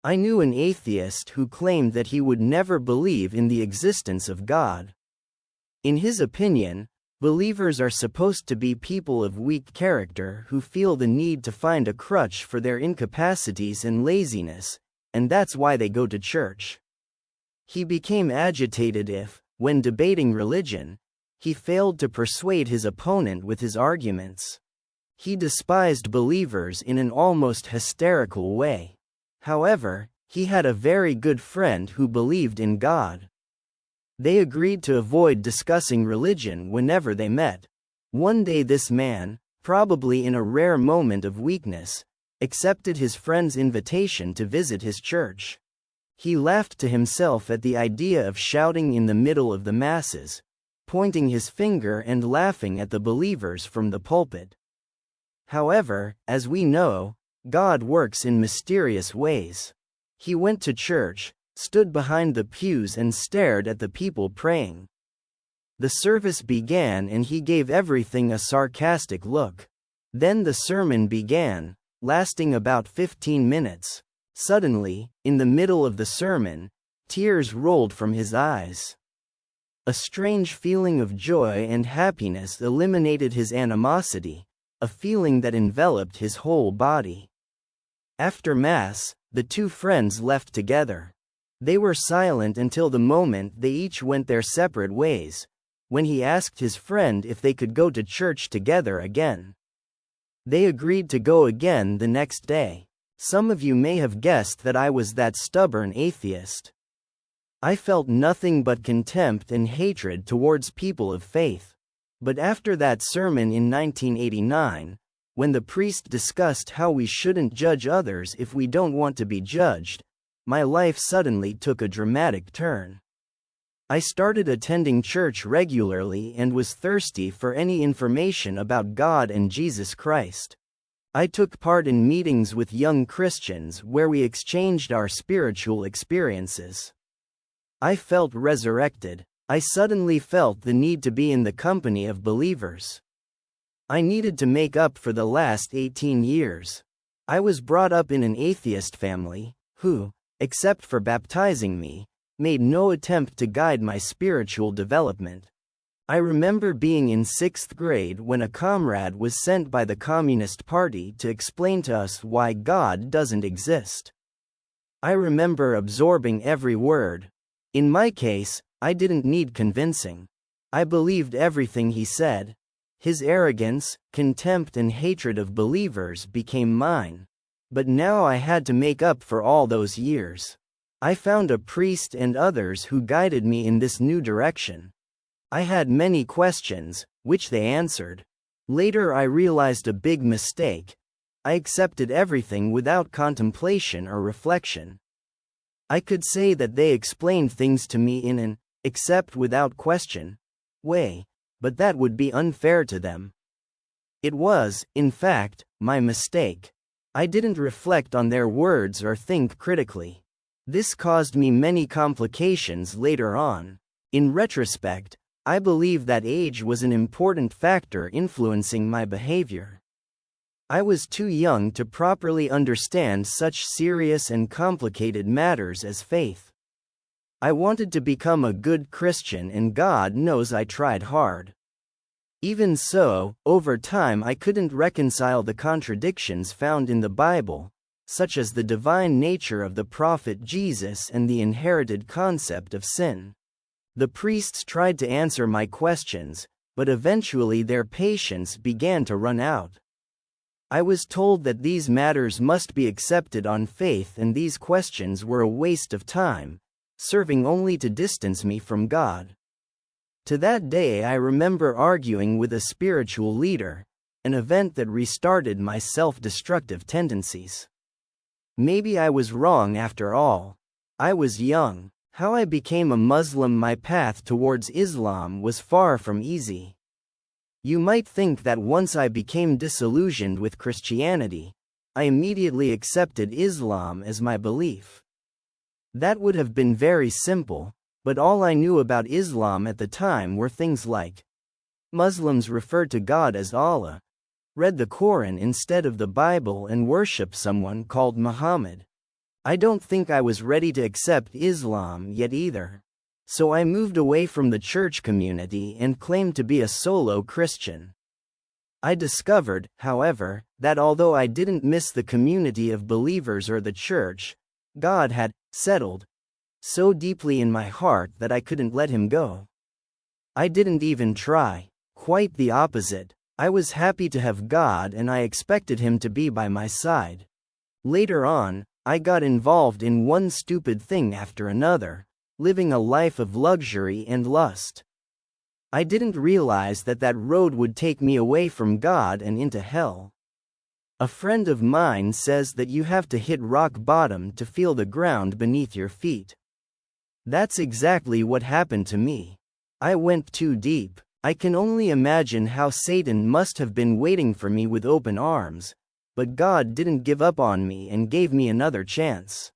I knew an atheist who claimed that he would never believe in the existence of God. In his opinion, believers are supposed to be people of weak character who feel the need to find a crutch for their incapacities and laziness, and that's why they go to church. He became agitated if, when debating religion, he failed to persuade his opponent with his arguments. He despised believers in an almost hysterical way. However, he had a very good friend who believed in God. They agreed to avoid discussing religion whenever they met. One day this man, probably in a rare moment of weakness, accepted his friend's invitation to visit his church. He laughed to himself at the idea of shouting in the middle of the masses, pointing his finger and laughing at the believers from the pulpit. However, as we know, God works in mysterious ways. He went to church, stood behind the pews and stared at the people praying. The service began and he gave everything a sarcastic look. Then the sermon began, lasting about 15 minutes. Suddenly, in the middle of the sermon, tears rolled from his eyes. A strange feeling of joy and happiness eliminated his animosity, a feeling that enveloped his whole body. After Mass, the two friends left together. They were silent until the moment they each went their separate ways, when he asked his friend if they could go to church together again. They agreed to go again the next day. Some of you may have guessed that I was that stubborn atheist. I felt nothing but contempt and hatred towards people of faith. But after that sermon in 1989, when the priest discussed how we shouldn't judge others if we don't want to be judged, my life suddenly took a dramatic turn. I started attending church regularly and was thirsty for any information about God and Jesus Christ. I took part in meetings with young Christians where we exchanged our spiritual experiences. I felt resurrected. I suddenly felt the need to be in the company of believers. I needed to make up for the last 18 years. I was brought up in an atheist family, who, except for baptizing me, made no attempt to guide my spiritual development. I remember being in 6th grade when a comrade was sent by the Communist Party to explain to us why God doesn't exist. I remember absorbing every word. In my case, I didn't need convincing. I believed everything he said. His arrogance, contempt and hatred of believers became mine. But now I had to make up for all those years. I found a priest and others who guided me in this new direction. I had many questions, which they answered. Later I realized a big mistake. I accepted everything without contemplation or reflection. I could say that they explained things to me in an accept without question way, but that would be unfair to them. It was, in fact, my mistake. I didn't reflect on their words or think critically. This caused me many complications later on. In retrospect, I believe that age was an important factor influencing my behavior. I was too young to properly understand such serious and complicated matters as faith. I wanted to become a good Christian and God knows I tried hard. Even so, over time I couldn't reconcile the contradictions found in the Bible, such as the divine nature of the prophet Jesus and the inherited concept of sin. The priests tried to answer my questions, but eventually their patience began to run out. I was told that these matters must be accepted on faith and these questions were a waste of time, serving only to distance me from God. To that day I remember arguing with a spiritual leader, an event that restarted my self-destructive tendencies. Maybe I was wrong after all. I was young. How I became a Muslim. My path towards Islam was far from easy. You might think that once I became disillusioned with Christianity, I immediately accepted Islam as my belief. That would have been very simple, but all I knew about Islam at the time were things like Muslims refer to God as Allah, read the Quran instead of the Bible and worship someone called Muhammad. I don't think I was ready to accept Islam yet either. So I moved away from the church community and claimed to be a solo Christian. I discovered, however, that although I didn't miss the community of believers or the church, God had settled so deeply in my heart that I couldn't let him go. I didn't even try. Quite the opposite. I was happy to have God and I expected him to be by my side. Later on, I got involved in one stupid thing after another, living a life of luxury and lust. I didn't realize that that road would take me away from God and into hell. A friend of mine says that you have to hit rock bottom to feel the ground beneath your feet. That's exactly what happened to me. I went too deep. I can only imagine how Satan must have been waiting for me with open arms, but God didn't give up on me and gave me another chance.